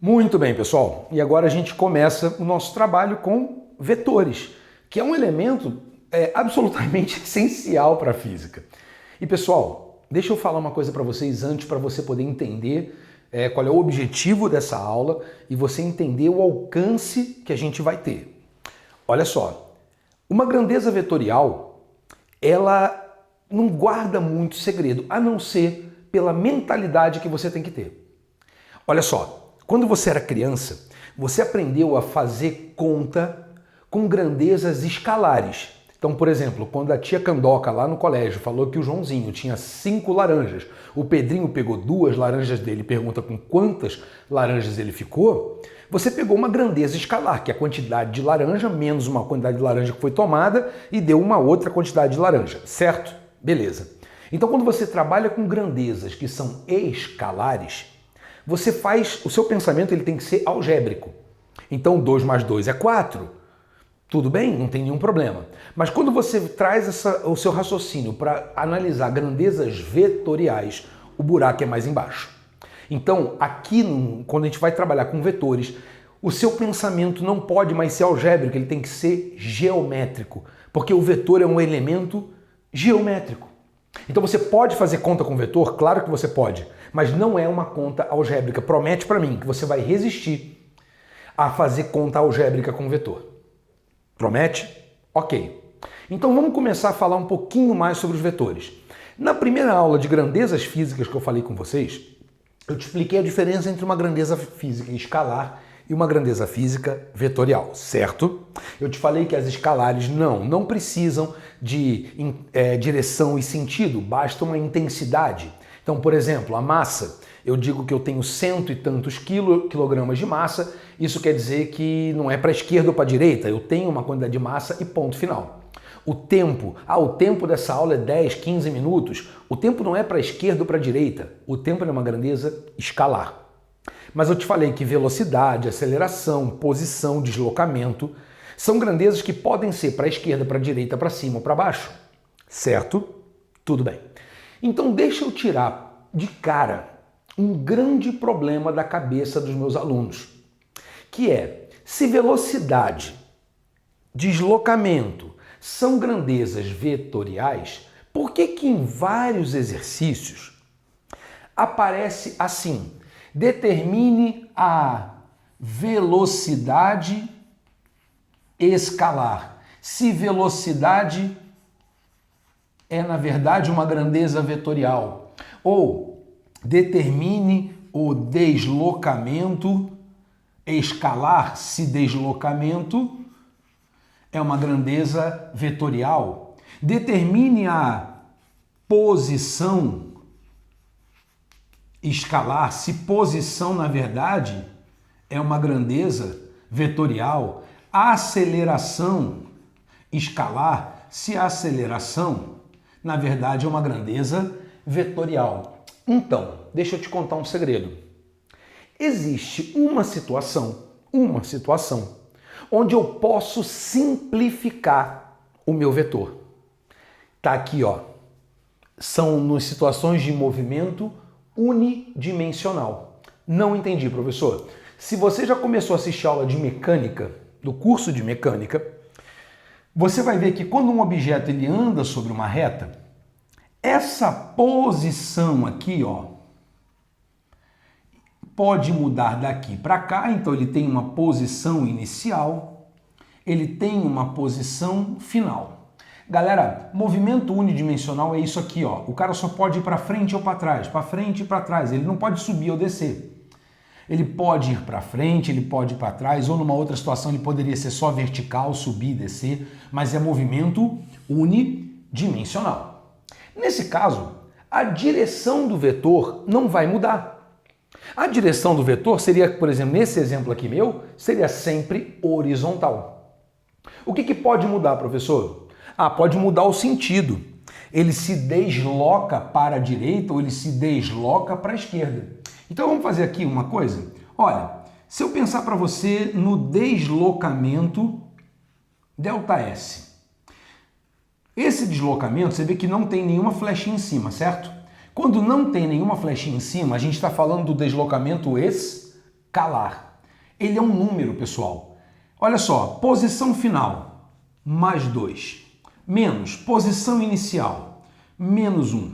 Muito bem, pessoal. E agora a gente começa o nosso trabalho com vetores, que é um elemento absolutamente essencial para a física. E, pessoal, deixa eu falar uma coisa para vocês antes, para você poder entender qual é o objetivo dessa aula e você entender o alcance que a gente vai ter. Olha só, uma grandeza vetorial, ela não guarda muito segredo, a não ser pela mentalidade que você tem que ter. Olha só, quando você era criança, você aprendeu a fazer conta com grandezas escalares. Então, por exemplo, quando a tia Candoca lá no colégio falou que o Joãozinho tinha 5 laranjas, o Pedrinho pegou 2 laranjas dele e pergunta com quantas laranjas ele ficou, você pegou uma grandeza escalar, que é a quantidade de laranja menos uma quantidade de laranja que foi tomada e deu uma outra quantidade de laranja, certo? Beleza. Então, quando você trabalha com grandezas que são escalares, você faz, o seu pensamento ele tem que ser algébrico. Então 2 mais 2 é 4. Tudo bem? Não tem nenhum problema. Mas quando você traz o seu raciocínio para analisar grandezas vetoriais, o buraco é mais embaixo. Então aqui, quando a gente vai trabalhar com vetores, o seu pensamento não pode mais ser algébrico, ele tem que ser geométrico, porque o vetor é um elemento geométrico. Então você pode fazer conta com vetor? Claro que você pode, mas não é uma conta algébrica. Promete para mim que você vai resistir a fazer conta algébrica com vetor. Promete? Ok. Então vamos começar a falar um pouquinho mais sobre os vetores. Na primeira aula de grandezas físicas que eu falei com vocês, eu te expliquei a diferença entre uma grandeza física escalar e uma grandeza física vetorial, certo? Eu te falei que as escalares não precisam de direção e sentido, basta uma intensidade. Então, por exemplo, a massa, eu digo que eu tenho 100 e tantos quilogramas de massa, isso quer dizer que não é para a esquerda ou para a direita, eu tenho uma quantidade de massa e ponto final. O tempo dessa aula é 10, 15 minutos, o tempo não é para a esquerda ou para a direita, o tempo é uma grandeza escalar. Mas eu te falei que velocidade, aceleração, posição, deslocamento são grandezas que podem ser para a esquerda, para a direita, para cima ou para baixo. Certo? Tudo bem. Então deixa eu tirar de cara um grande problema da cabeça dos meus alunos, que é, se velocidade, deslocamento são grandezas vetoriais, por que que em vários exercícios aparece assim: determine a velocidade escalar. Se velocidade é, na verdade, uma grandeza vetorial. Ou determine o deslocamento escalar, se deslocamento é uma grandeza vetorial. Determine a posição escalar, se posição, na verdade, é uma grandeza vetorial. Aceleração escalar, se a aceleração, na verdade, é uma grandeza vetorial. Então, deixa eu te contar um segredo. Existe uma situação onde eu posso simplificar o meu vetor. Tá aqui, ó. São nas situações de movimento unidimensional. Não entendi, professor. Se você já começou a assistir aula de mecânica, do curso de mecânica, você vai ver que quando um objeto ele anda sobre uma reta, essa posição aqui, ó, pode mudar daqui para cá. Então ele tem uma posição inicial, ele tem uma posição final. Galera, movimento unidimensional é isso aqui, ó. O cara só pode ir para frente ou para trás, para frente e para trás. Ele não pode subir ou descer. Ele pode ir para frente, ele pode ir para trás, ou numa outra situação ele poderia ser só vertical, subir e descer, mas é movimento unidimensional. Nesse caso, a direção do vetor não vai mudar. A direção do vetor seria, por exemplo, nesse exemplo aqui meu, seria sempre horizontal. O que pode mudar, professor? Pode mudar o sentido. Ele se desloca para a direita ou ele se desloca para a esquerda. Então vamos fazer aqui uma coisa. Olha, se eu pensar para você no deslocamento ΔS. Esse deslocamento, você vê que não tem nenhuma flechinha em cima, certo? Quando não tem nenhuma flechinha em cima, a gente está falando do deslocamento escalar. Ele é um número, pessoal. Olha só, posição final, mais 2. Menos posição inicial, menos 1.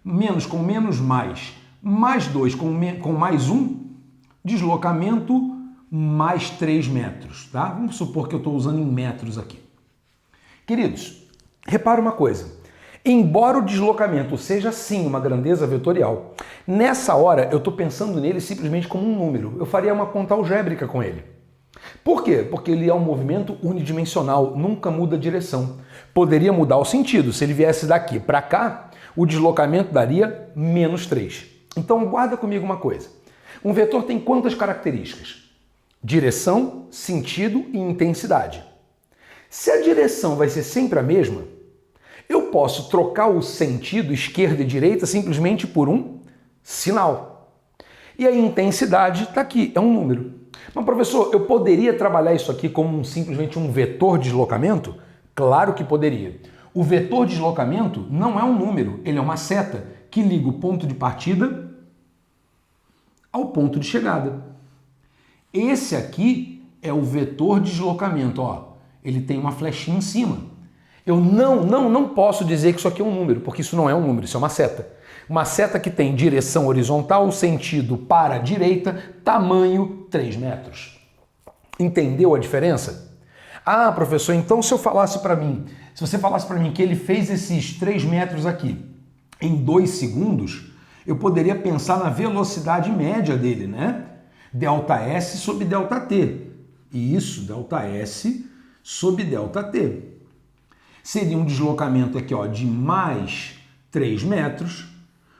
Menos com menos mais 2 com mais 1. Deslocamento mais 3 metros, tá? Vamos supor que eu estou usando em metros aqui. Queridos, repara uma coisa. Embora o deslocamento seja sim uma grandeza vetorial, nessa hora eu estou pensando nele simplesmente como um número. Eu faria uma conta algébrica com ele. Por quê? Porque ele é um movimento unidimensional, nunca muda a direção. Poderia mudar o sentido. Se ele viesse daqui para cá, o deslocamento daria menos 3. Então guarda comigo uma coisa. Um vetor tem quantas características? Direção, sentido e intensidade. Se a direção vai ser sempre a mesma, eu posso trocar o sentido esquerda e direita simplesmente por um sinal. E a intensidade está aqui, é um número. Mas professor, eu poderia trabalhar isso aqui como simplesmente um vetor de deslocamento? Claro que poderia. O vetor de deslocamento não é um número, ele é uma seta que liga o ponto de partida ao ponto de chegada. Esse aqui é o vetor de deslocamento, ó. Ele tem uma flechinha em cima. Eu não posso dizer que isso aqui é um número, porque isso não é um número, isso é uma seta. Uma seta que tem direção horizontal, sentido para a direita, tamanho 3 metros. Entendeu a diferença? Ah, professor, então se você falasse para mim que ele fez esses 3 metros aqui em 2 segundos, eu poderia pensar na velocidade média dele, né? ΔS sobre ΔT. Isso, ΔS sobre ΔT. Seria um deslocamento aqui, ó, de mais 3 metros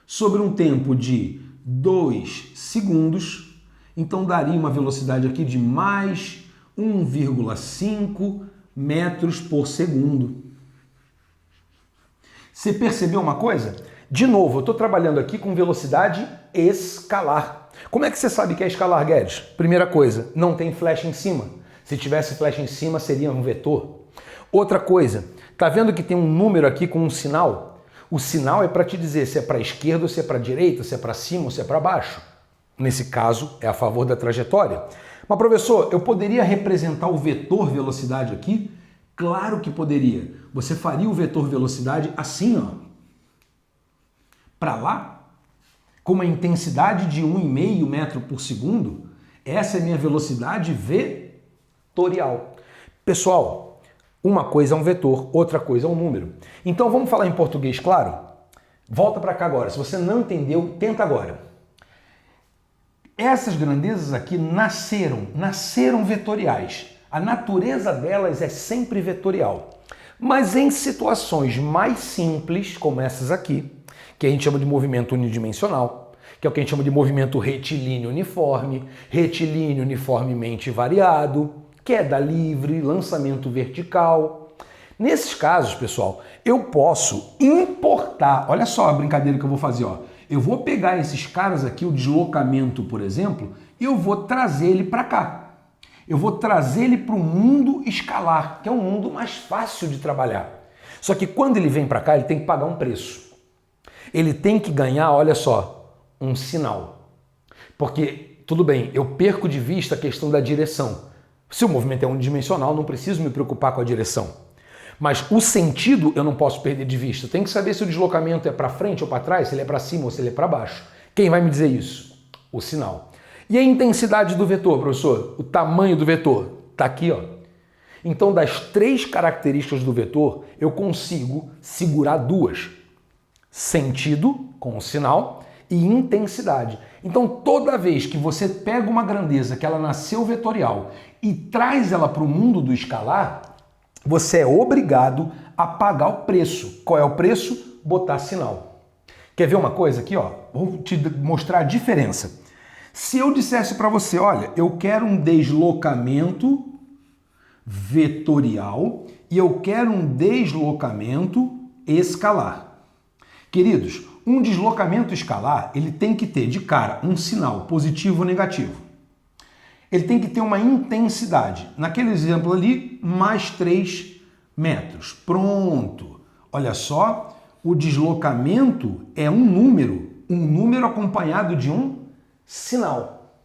sobre um tempo de 2 segundos. Então daria uma velocidade aqui de mais 1,5 metros por segundo. Você percebeu uma coisa? De novo, eu estou trabalhando aqui com velocidade escalar. Como é que você sabe que é escalar, Guedes? Primeira coisa, não tem flecha em cima. Se tivesse flecha em cima, seria um vetor. Outra coisa, tá vendo que tem um número aqui com um sinal? O sinal é para te dizer se é para a esquerda ou se é para a direita, se é para cima ou se é para baixo. Nesse caso, é a favor da trajetória. Mas, professor, eu poderia representar o vetor velocidade aqui? Claro que poderia. Você faria o vetor velocidade assim, ó. Para lá, com uma intensidade de 1,5 metro por segundo. Essa é a minha velocidade vetorial. Pessoal, uma coisa é um vetor, outra coisa é um número. Então vamos falar em português, claro? Volta para cá agora. Se você não entendeu, tenta agora. Essas grandezas aqui nasceram vetoriais. A natureza delas é sempre vetorial. Mas em situações mais simples, como essas aqui, que a gente chama de movimento unidimensional, que é o que a gente chama de movimento retilíneo uniforme, retilíneo uniformemente variado, queda livre, lançamento vertical. Nesses casos, pessoal, eu posso importar, olha só a brincadeira que eu vou fazer, ó. Eu vou pegar esses caras aqui, o deslocamento, por exemplo, e eu vou trazer ele para cá. Eu vou trazer ele para o mundo escalar, que é um mundo mais fácil de trabalhar. Só que quando ele vem para cá, ele tem que pagar um preço. Ele tem que ganhar, olha só, um sinal. Porque, tudo bem, eu perco de vista a questão da direção. Se o movimento é unidimensional, não preciso me preocupar com a direção. Mas o sentido eu não posso perder de vista. Tem que saber se o deslocamento é para frente ou para trás, se ele é para cima ou se ele é para baixo. Quem vai me dizer isso? O sinal. E a intensidade do vetor, professor? O tamanho do vetor? Está aqui, ó. Então, das 3 características do vetor, eu consigo segurar 2. Sentido, com o sinal, e intensidade. Então, toda vez que você pega uma grandeza que ela nasceu vetorial e traz ela para o mundo do escalar, você é obrigado a pagar o preço. Qual é o preço? Botar sinal. Quer ver uma coisa aqui, ó? Vou te mostrar a diferença. Se eu dissesse para você, olha, eu quero um deslocamento vetorial e eu quero um deslocamento escalar. Queridos, um deslocamento escalar, ele tem que ter de cara um sinal positivo ou negativo. Ele tem que ter uma intensidade. Naquele exemplo ali, mais 3 metros. Pronto. Olha só, o deslocamento é um número acompanhado de um sinal.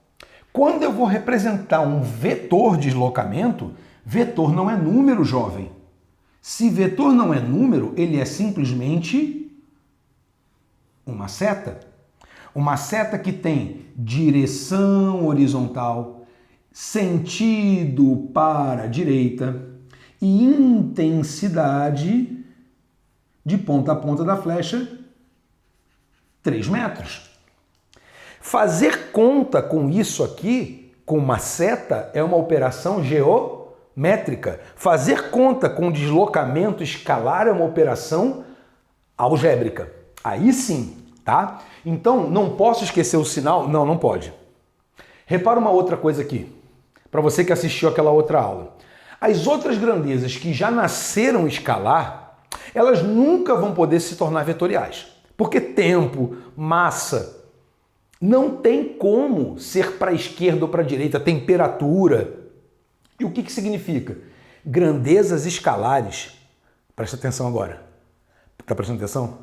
Quando eu vou representar um vetor de deslocamento, vetor não é número, jovem. Se vetor não é número, ele é simplesmente uma seta. Uma seta que tem direção horizontal, sentido para a direita e intensidade de ponta a ponta da flecha 3 metros. Fazer conta com isso aqui, com uma seta, é uma operação geométrica. Fazer conta com deslocamento escalar é uma operação algébrica. Aí sim, tá? Então, não posso esquecer o sinal? Não, não pode. Repara uma outra coisa aqui, para você que assistiu aquela outra aula. As outras grandezas que já nasceram escalar, elas nunca vão poder se tornar vetoriais. Porque tempo, massa, não tem como ser para a esquerda ou para a direita, temperatura. E o que significa? Grandezas escalares. Presta atenção agora. Está prestando atenção?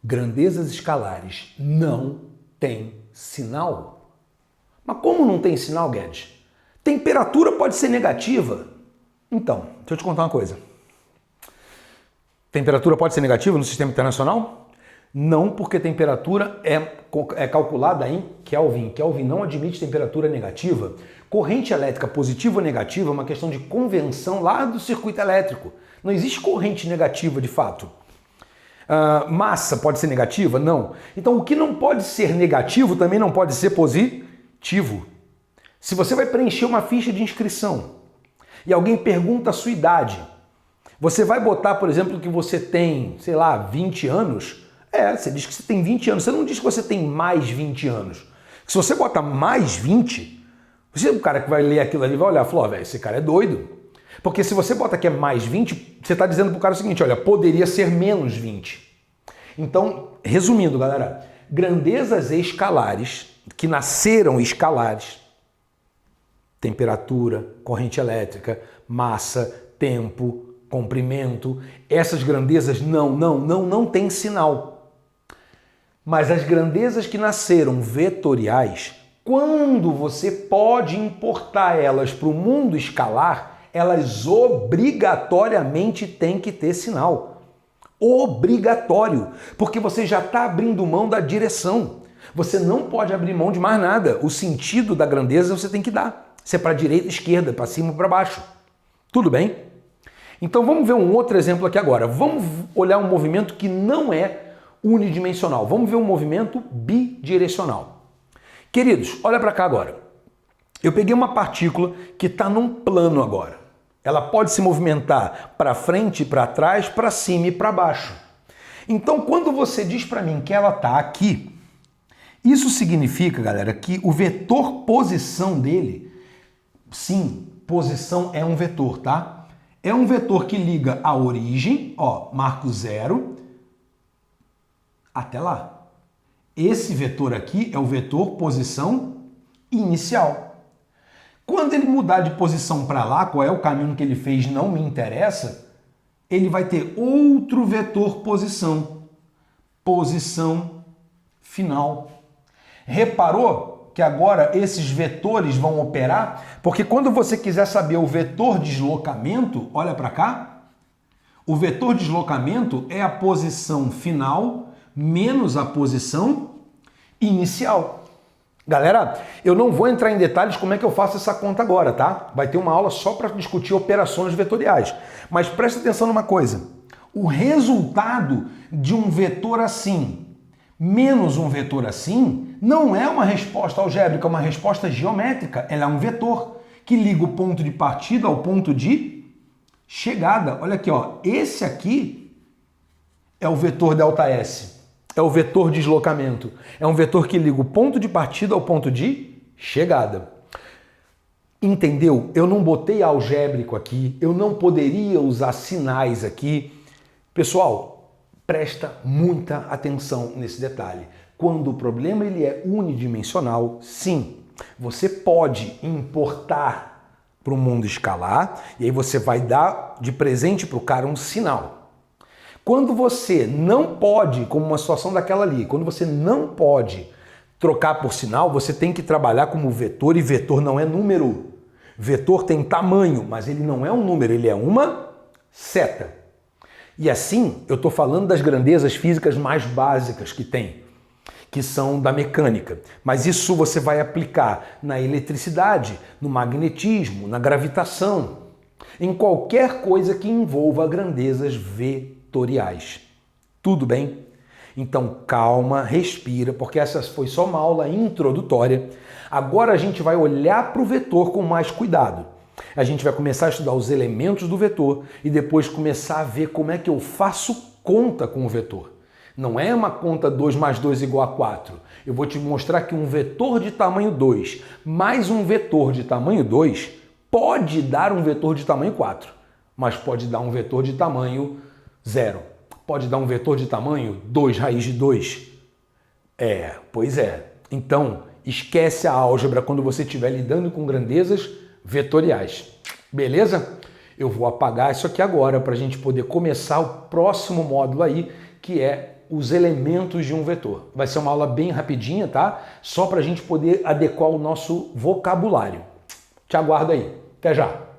Grandezas escalares não tem sinal. Mas como não tem sinal, Guedes? Temperatura pode ser negativa. Então, deixa eu te contar uma coisa. Temperatura pode ser negativa no sistema internacional? Não, porque temperatura é calculada em Kelvin. Kelvin não admite temperatura negativa. Corrente elétrica positiva ou negativa é uma questão de convenção lá do circuito elétrico. Não existe corrente negativa de fato. Massa pode ser negativa? Não. Então o que não pode ser negativo também não pode ser positivo. Se você vai preencher uma ficha de inscrição e alguém pergunta a sua idade, você vai botar, por exemplo, que você tem, sei lá, 20 anos... você diz que você tem 20 anos, você não diz que você tem mais 20 anos. Se você bota mais 20, o cara que vai ler aquilo ali vai olhar e falar, velho, esse cara é doido. Porque se você bota que é mais 20, você está dizendo pro cara o seguinte, olha, poderia ser menos 20. Então, resumindo, galera, grandezas escalares, que nasceram escalares, temperatura, corrente elétrica, massa, tempo, comprimento, essas grandezas não têm sinal. Mas as grandezas que nasceram vetoriais, quando você pode importar elas para o mundo escalar, elas obrigatoriamente têm que ter sinal. Obrigatório, porque você já está abrindo mão da direção. Você não pode abrir mão de mais nada. O sentido da grandeza você tem que dar. Se é para a direita, esquerda, para cima ou para baixo. Tudo bem? Então vamos ver um outro exemplo aqui agora. Vamos olhar um movimento que não é unidimensional. Vamos ver um movimento bidirecional. Queridos, olha para cá agora. Eu peguei uma partícula que está num plano agora. Ela pode se movimentar para frente, para trás, para cima e para baixo. Então, quando você diz para mim que ela está aqui, isso significa, galera, que o vetor posição dele, sim, posição é um vetor, tá? É um vetor que liga a origem, ó, marco 0, até lá. Esse vetor aqui é o vetor posição inicial. Quando ele mudar de posição para lá, qual é o caminho que ele fez não me interessa, ele vai ter outro vetor posição. Posição final. Reparou que agora esses vetores vão operar? Porque quando você quiser saber o vetor deslocamento, olha para cá. O vetor deslocamento é a posição final menos a posição inicial. Galera, eu não vou entrar em detalhes como é que eu faço essa conta agora, tá? Vai ter uma aula só para discutir operações vetoriais. Mas presta atenção numa coisa. O resultado de um vetor assim menos um vetor assim não é uma resposta algébrica, é uma resposta geométrica. Ela é um vetor que liga o ponto de partida ao ponto de chegada. Olha aqui, ó. Esse aqui é o vetor ΔS. É o vetor deslocamento. É um vetor que liga o ponto de partida ao ponto de chegada. Entendeu? Eu não botei algébrico aqui, eu não poderia usar sinais aqui. Pessoal, presta muita atenção nesse detalhe. Quando o problema ele é unidimensional, sim, você pode importar para o mundo escalar e aí você vai dar de presente para o cara um sinal. Quando você não pode, como uma situação daquela ali, quando você não pode trocar por sinal, você tem que trabalhar como vetor, e vetor não é número. Vetor tem tamanho, mas ele não é um número, ele é uma seta. E assim, eu estou falando das grandezas físicas mais básicas que tem, que são da mecânica. Mas isso você vai aplicar na eletricidade, no magnetismo, na gravitação, em qualquer coisa que envolva grandezas vetoriais. Tudo bem? Então calma, respira, porque essa foi só uma aula introdutória. Agora a gente vai olhar para o vetor com mais cuidado. A gente vai começar a estudar os elementos do vetor e depois começar a ver como é que eu faço conta com o vetor. Não é uma conta 2 mais 2 igual a 4. Eu vou te mostrar que um vetor de tamanho 2 mais um vetor de tamanho 2 pode dar um vetor de tamanho 4, mas pode dar um vetor de tamanho 0. Pode dar um vetor de tamanho 2 raiz de 2. Pois é. Então, esquece a álgebra quando você estiver lidando com grandezas vetoriais. Beleza? Eu vou apagar isso aqui agora para a gente poder começar o próximo módulo aí, que é os elementos de um vetor. Vai ser uma aula bem rapidinha, tá? Só para a gente poder adequar o nosso vocabulário. Te aguardo aí. Até já!